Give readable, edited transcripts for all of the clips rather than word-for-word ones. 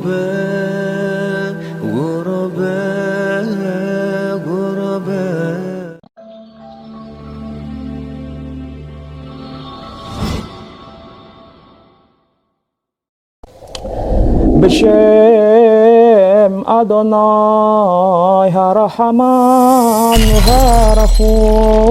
غرباء غرباء غرباء. B'Shem Adonai HaRahaman HaRahum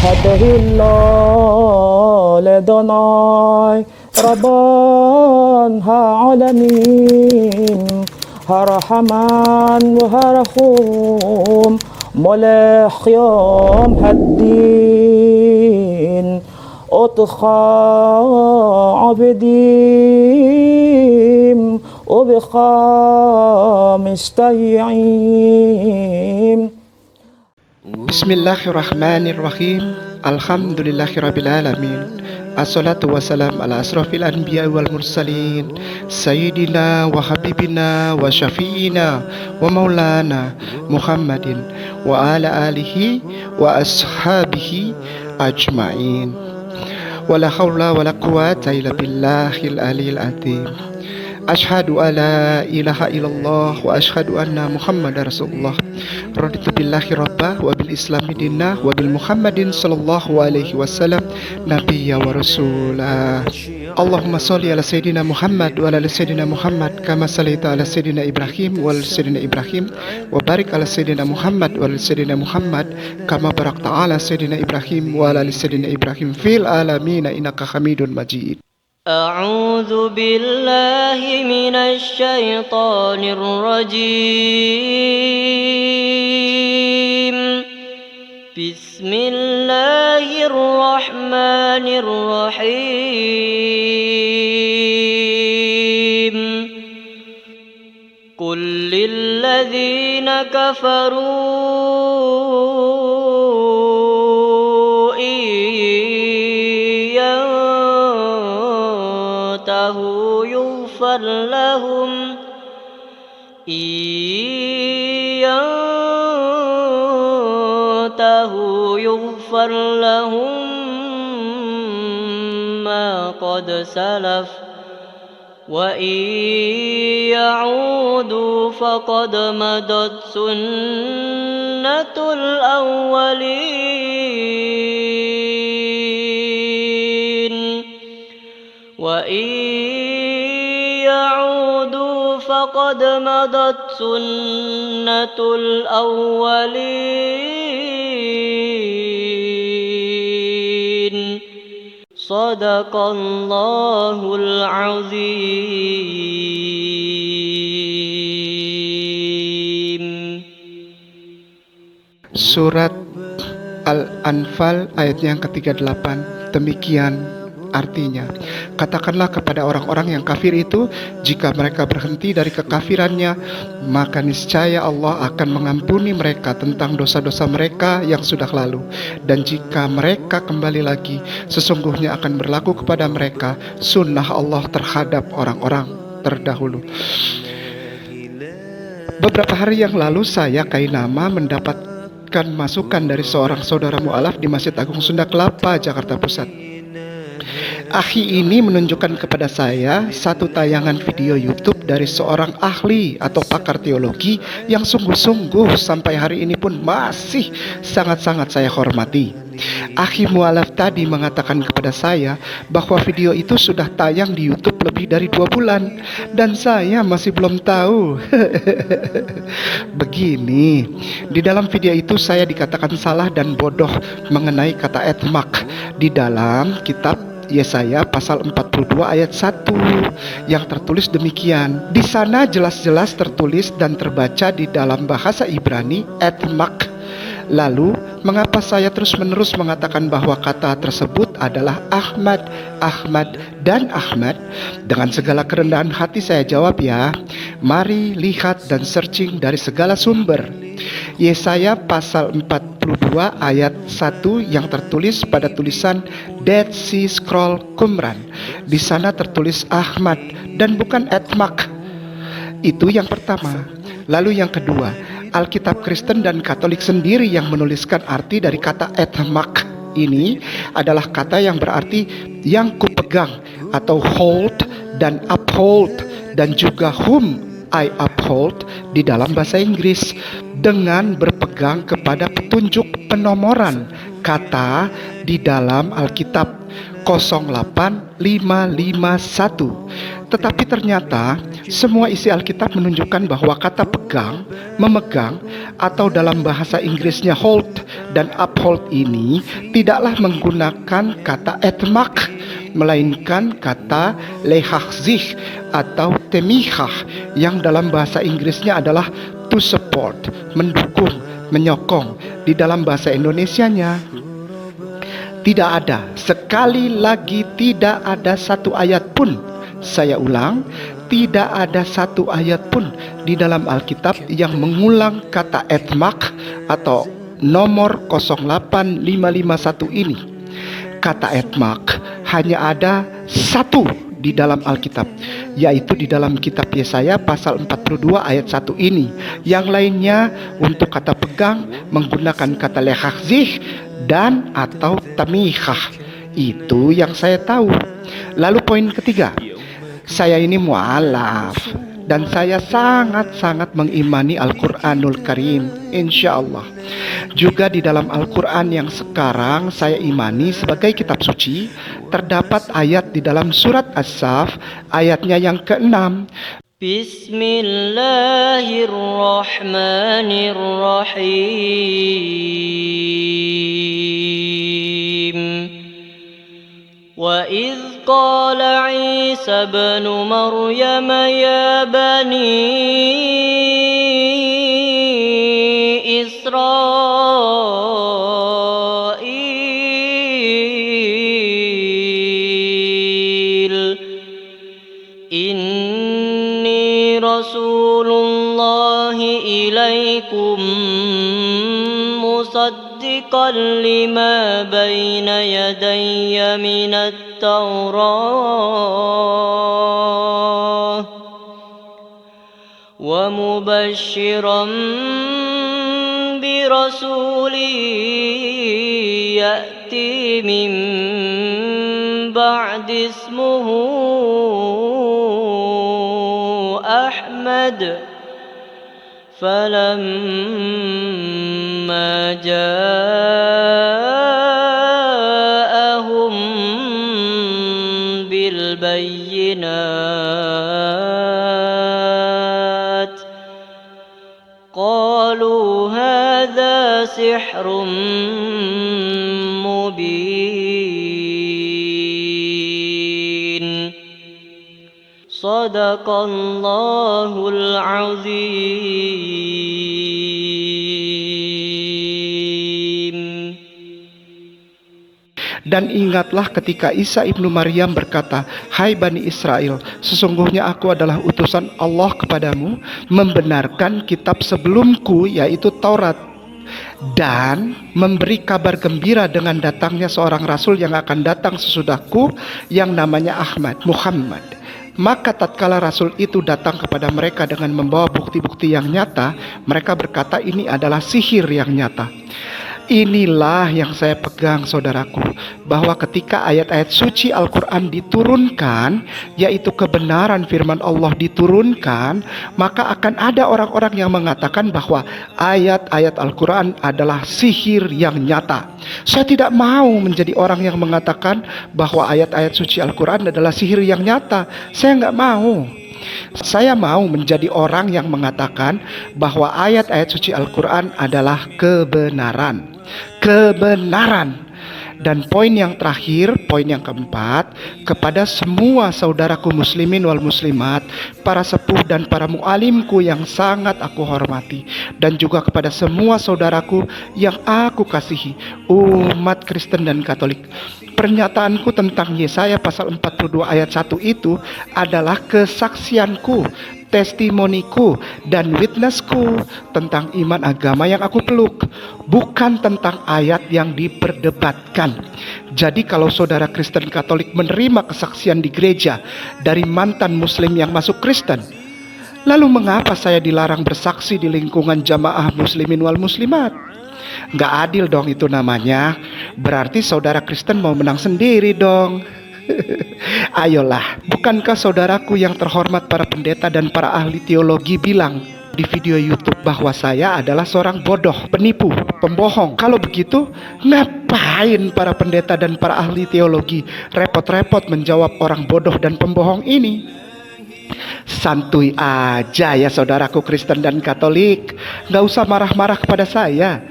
Hadahillah Ledonai Rabban Ha'alamin HaRahaman HaRahum Molech Yom Haddin אותך עבדים ובך מסתייעים. Bismillahirrahmanirrahim. Alhamdulillahirabbil alamin. Assalatu wassalam ala asrafil anbiya wal mursalin sayyidina wa habibina wa syafi'ina wa maulana Muhammadin wa ala alihi wa ashabihi ajma'in. Wala haula wala quwata illa billahil aliyil azim. Ashhadu alla ilaha illallah wa ashhadu anna Muhammadar Rasulullah. Raditu billahi rabbah wa bil islami dinnah wa bil Muhammadin sallallahu alaihi wasallam nabiyya wa rasulah. Allahumma sholli ala sayyidina Muhammad wa ala sayyidina Muhammad kama shallaita ala sayyidina Ibrahim wa ala sayyidina Ibrahim wa barik ala sayyidina Muhammad wa ala sayyidina Muhammad kama barakta ala sayyidina Ibrahim wa ala sayyidina Ibrahim fil alamin innaka Hamidun Majid. أعوذ بالله من الشيطان الرجيم. بسم الله الرحمن الرحيم. قل للذين كفروا يغفر لهم ينتهوا يغفر لهم ما قد سلف وإن يعودوا فقد مضت سنة الأولين وإن يعودوا فقد مضت سنة الأولين. صدق الله العظيم. Surat Al-Anfal ayat yang ke-38. Demikian artinya, katakanlah kepada orang-orang yang kafir itu, jika mereka berhenti dari kekafirannya, maka niscaya Allah akan mengampuni mereka tentang dosa-dosa mereka yang sudah lalu. Dan jika mereka kembali lagi, sesungguhnya akan berlaku kepada mereka sunnah Allah terhadap orang-orang terdahulu. Beberapa hari yang lalu saya Kainama mendapatkan masukan dari seorang saudara mu'alaf di Masjid Agung Sunda Kelapa, Jakarta Pusat. Akhi ini menunjukkan kepada saya satu tayangan video YouTube dari seorang ahli atau pakar teologi yang sungguh-sungguh sampai hari ini pun masih sangat-sangat saya hormati. Akhi mu'alaf tadi mengatakan kepada saya bahwa video itu sudah tayang di YouTube lebih dari 2 bulan dan saya masih belum tahu. Begini, di dalam video itu saya dikatakan salah dan bodoh mengenai kata etmak di dalam kitab Yesaya pasal 42 ayat 1 yang tertulis demikian. Di sana jelas-jelas tertulis dan terbaca di dalam bahasa Ibrani etmak. Lalu, mengapa saya terus-menerus mengatakan bahwa kata tersebut adalah Ahmad, Ahmad, dan Ahmad? Dengan segala kerendahan hati saya jawab ya, mari lihat dan searching dari segala sumber. Yesaya pasal 42 ayat 1 yang tertulis pada tulisan Dead Sea Scroll Qumran. Di sana tertulis Ahmad dan bukan Etmak. Itu yang pertama. Lalu yang kedua, Alkitab Kristen dan Katolik sendiri yang menuliskan arti dari kata etmak ini adalah kata yang berarti yang kupegang atau hold dan uphold dan juga whom I uphold di dalam bahasa Inggris dengan berpegang kepada petunjuk penomoran kata di dalam Alkitab 08551. Tetapi ternyata semua isi Alkitab menunjukkan bahwa kata pegang, memegang, atau dalam bahasa Inggrisnya hold dan uphold ini tidaklah menggunakan kata etmak, melainkan kata lehachzich atau temihah yang dalam bahasa Inggrisnya adalah to support, mendukung, menyokong. Di dalam bahasa Indonesianya tidak ada, sekali lagi tidak ada satu ayat pun, saya ulang, tidak ada satu ayat pun di dalam Alkitab yang mengulang kata etmak atau nomor 08551 ini. Kata etmak hanya ada satu di dalam Alkitab, yaitu di dalam kitab Yesaya pasal 42 ayat 1 ini. Yang lainnya untuk kata pegang menggunakan kata lehachzich dan atau tamihah. Itu yang saya tahu. Lalu poin ketiga, saya ini mu'alaf dan saya sangat-sangat mengimani Al-Quranul Karim, insya Allah. Juga di dalam Al-Quran yang sekarang saya imani sebagai kitab suci, terdapat ayat di dalam surat As-Saf ayatnya yang ke-6. Bismillahirrahmanirrahim. وَإِذْ قَالَ عِيسَى ابْنُ مَرْيَمَ يَا بَنِي إِسْرَائِيلَ إِنِّي رَسُولُ اللَّهِ إِلَيْكُمْ مُصَدِّقًا لِمَا بَيْنَ يَدَيَّ مِنَ التَّوْرَاةِ وَمُبَشِّرًا بِرَسُولٍ يَأْتِي مِن بَعْدِ اسْمُهُ أَحْمَدُ فَلَمَّا جَاءَهُم بِالْبَيِّنَاتِ قَالُوا هَذَا سِحْرٌ مُبِينٌ صدق الله العظيم. Dan ingatlah ketika Isa ibnu Maryam berkata, "Hai Bani Israel, sesungguhnya aku adalah utusan Allah kepadamu, membenarkan kitab sebelumku yaitu Taurat, dan memberi kabar gembira dengan datangnya seorang rasul yang akan datang sesudahku yang namanya Muhammad." Maka tatkala rasul itu datang kepada mereka dengan membawa bukti-bukti yang nyata, mereka berkata ini adalah sihir yang nyata. Inilah yang saya pegang, saudaraku, bahwa ketika ayat-ayat suci Al-Quran diturunkan, yaitu kebenaran firman Allah diturunkan, maka akan ada orang-orang yang mengatakan bahwa ayat-ayat Al-Quran adalah sihir yang nyata. Saya tidak mau menjadi orang yang mengatakan bahwa ayat-ayat suci Al-Quran adalah sihir yang nyata. Saya nggak mau. Saya mau menjadi orang yang mengatakan bahwa ayat-ayat suci Al-Quran adalah kebenaran. Dan poin yang terakhir, poin yang keempat, kepada semua saudaraku muslimin wal muslimat, para sepuh dan para mu'alimku yang sangat aku hormati, dan juga kepada semua saudaraku yang aku kasihi, umat Kristen dan Katolik. Pernyataanku tentang Yesaya pasal 42 ayat 1 itu adalah kesaksianku, testimoniku, dan witnessku tentang iman agama yang aku peluk, bukan tentang ayat yang diperdebatkan. Jadi kalau saudara Kristen Katolik menerima kesaksian di gereja dari mantan muslim yang masuk Kristen, lalu mengapa saya dilarang bersaksi di lingkungan jamaah muslimin wal muslimat? Nggak adil dong itu namanya. Berarti saudara Kristen mau menang sendiri dong. Ayolah, bukankah saudaraku yang terhormat para pendeta dan para ahli teologi bilang di video YouTube bahwa saya adalah seorang bodoh, penipu, pembohong? Kalau begitu, ngapain para pendeta dan para ahli teologi repot-repot menjawab orang bodoh dan pembohong ini? Santuy aja ya saudaraku Kristen dan Katolik, gak usah marah-marah kepada saya,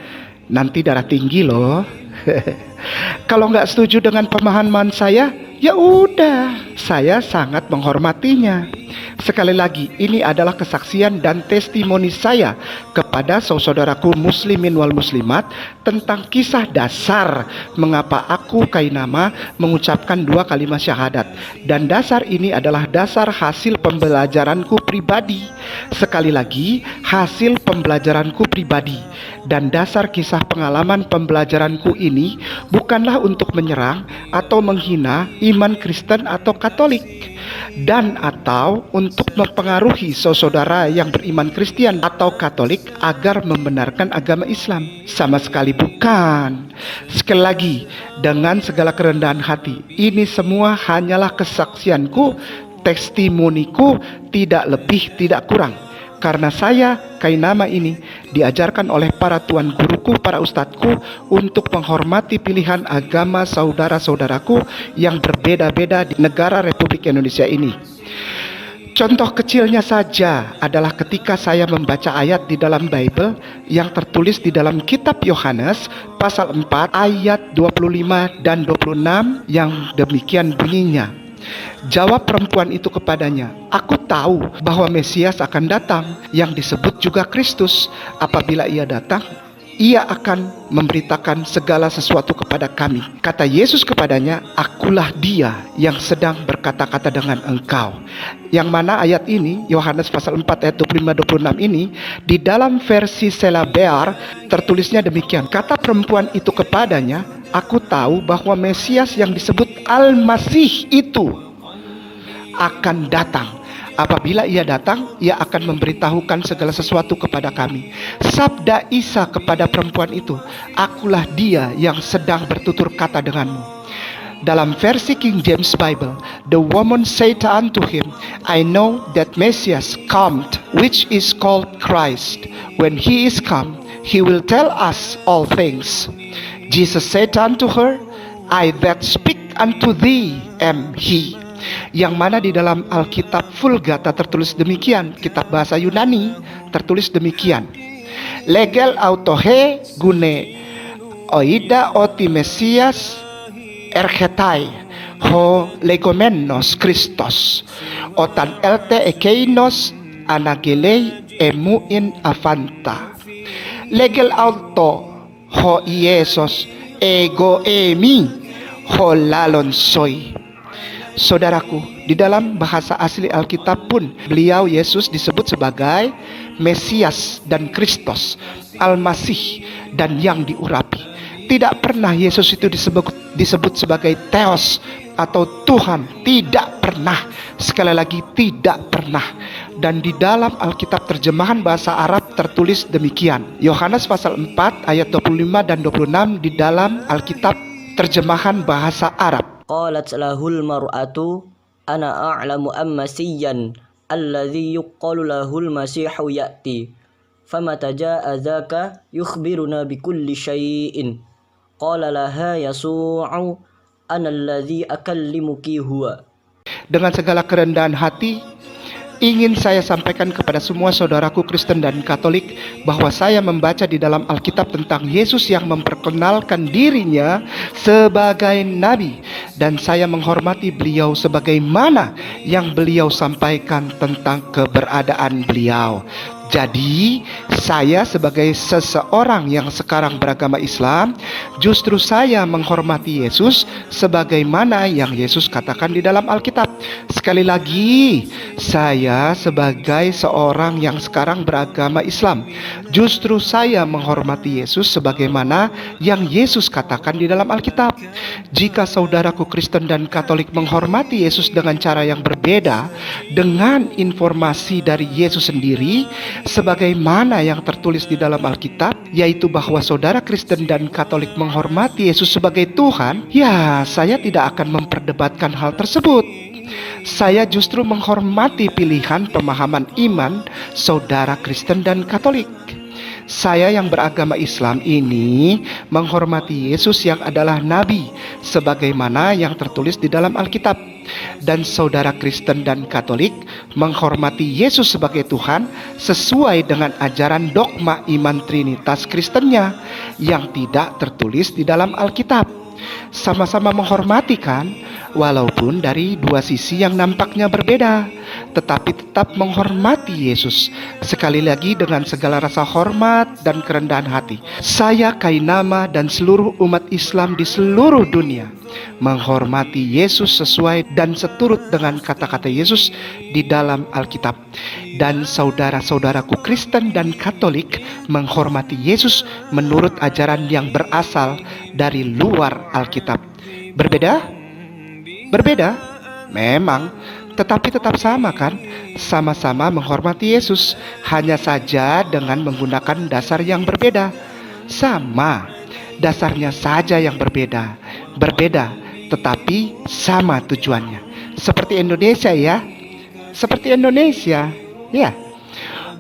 nanti darah tinggi loh. Kalau nggak setuju dengan pemahaman saya, ya udah, saya sangat menghormatinya. Sekali lagi, ini adalah kesaksian dan testimoni saya kepada saudaraku muslimin wal muslimat tentang kisah dasar mengapa aku Kainama mengucapkan 2 kalimat syahadat. Dan dasar ini adalah dasar hasil pembelajaranku pribadi. Sekali lagi, hasil pembelajaranku pribadi. Dan dasar kisah pengalaman pembelajaranku ini bukanlah untuk menyerang atau menghina iman Kristen atau Katolik, dan atau untuk mempengaruhi saudara yang beriman Kristen atau Katolik agar membenarkan agama Islam. Sama sekali bukan. Sekali lagi, dengan segala kerendahan hati, ini semua hanyalah kesaksianku, testimoniku, tidak lebih tidak kurang. Karena saya, Kainama ini, diajarkan oleh para tuan guruku, para ustadku, untuk menghormati pilihan agama saudara-saudaraku yang berbeda-beda di negara Republik Indonesia ini. Contoh kecilnya saja adalah ketika saya membaca ayat di dalam Bible yang tertulis di dalam kitab Yohanes pasal 4 ayat 25 dan 26 yang demikian bunyinya. Jawab perempuan itu kepadanya, "Aku tahu bahwa Mesias akan datang, yang disebut juga Kristus. Apabila ia datang, ia akan memberitakan segala sesuatu kepada kami." Kata Yesus kepadanya, "Akulah dia yang sedang berkata-kata dengan engkau." Yang mana ayat ini, Yohanes pasal 4 ayat 25-26 ini, di dalam versi Selabear tertulisnya demikian. Kata perempuan itu kepadanya, "Aku tahu bahwa Mesias yang disebut Al-Masih itu akan datang. Apabila ia datang, ia akan memberitahukan segala sesuatu kepada kami." Sabda Isa kepada perempuan itu, "Akulah dia yang sedang bertutur kata denganmu." Dalam versi King James Bible, the woman said unto him, "I know that Messias cometh, which is called Christ. When he is come, he will tell us all things." Jesus said unto her, "I that speak unto thee am he." Yang mana di dalam Alkitab Vulgata tertulis demikian, kitab bahasa Yunani tertulis demikian, "Legel autohe gune oida oti Mesias ergetai ho legomenos Christos otan elte ekeinos anagelei emuin avanta legel auto ho Iesos ego emi ho lalon soy." Saudaraku, di dalam bahasa asli Alkitab pun beliau Yesus disebut sebagai Mesias dan Kristus, Al-Masih dan yang diurapi. Tidak pernah Yesus itu disebut sebagai Theos atau Tuhan. Tidak pernah. Sekali lagi, tidak pernah. Dan di dalam Alkitab terjemahan bahasa Arab tertulis demikian. Yohanes pasal 4 ayat 25 dan 26 di dalam Alkitab terjemahan bahasa Arab. Qalat lahul mar'atu ana a'lamu ammasiyan alladhi yuqalu lahul masihu ya'ti famata ja'a dhaka yukhbiruna bikulli syai'in qala laha yasu'u ana alladhi akallimuki huwa. Dengan segala kerendahan hati, ingin saya sampaikan kepada semua saudaraku Kristen dan Katolik bahwa saya membaca di dalam Alkitab tentang Yesus yang memperkenalkan dirinya sebagai Nabi, dan saya menghormati beliau sebagaimana yang beliau sampaikan tentang keberadaan beliau. Jadi, saya sebagai seseorang yang sekarang beragama Islam, justru saya menghormati Yesus sebagaimana yang Yesus katakan di dalam Alkitab. Sekali lagi, Saya sebagai seorang yang sekarang beragama Islam, justru saya menghormati Yesus sebagaimana yang Yesus katakan di dalam Alkitab. Jika saudaraku Kristen dan Katolik menghormati Yesus dengan cara yang berbeda dengan informasi dari Yesus sendiri, sebagaimana yang tertulis di dalam Alkitab, yaitu bahwa saudara Kristen dan Katolik menghormati Yesus sebagai Tuhan, ya saya tidak akan memperdebatkan hal tersebut. Saya justru menghormati pilihan pemahaman iman saudara Kristen dan Katolik. Saya yang beragama Islam ini menghormati Yesus yang adalah Nabi, sebagaimana yang tertulis di dalam Alkitab. Dan saudara Kristen dan Katolik menghormati Yesus sebagai Tuhan sesuai dengan ajaran dogma iman Trinitas Kristennya yang tidak tertulis di dalam Alkitab. Sama-sama menghormati kan, walaupun dari dua sisi yang nampaknya berbeda, tetapi tetap menghormati Yesus. Sekali lagi dengan segala rasa hormat dan kerendahan hati, saya Kainama dan seluruh umat Islam di seluruh dunia menghormati Yesus sesuai dan seturut dengan kata-kata Yesus di dalam Alkitab. Dan saudara-saudaraku Kristen dan Katolik menghormati Yesus menurut ajaran yang berasal dari luar Alkitab. Berbeda? Berbeda? Memang, tetapi tetap sama kan? Sama-sama menghormati Yesus, hanya saja dengan menggunakan dasar yang berbeda. Sama, dasarnya saja yang berbeda. Berbeda, tetapi sama tujuannya. Seperti Indonesia ya. Seperti Indonesia, ya.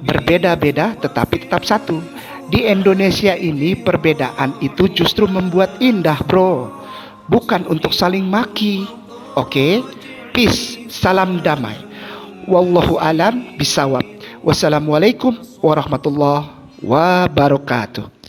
Berbeda-beda tetapi tetap satu. Di Indonesia ini perbedaan itu justru membuat indah, bro. Bukan untuk saling maki. Oke? Peace, salam damai. Wallahu alam bisawab. Wassalamualaikum warahmatullahi wabarakatuh.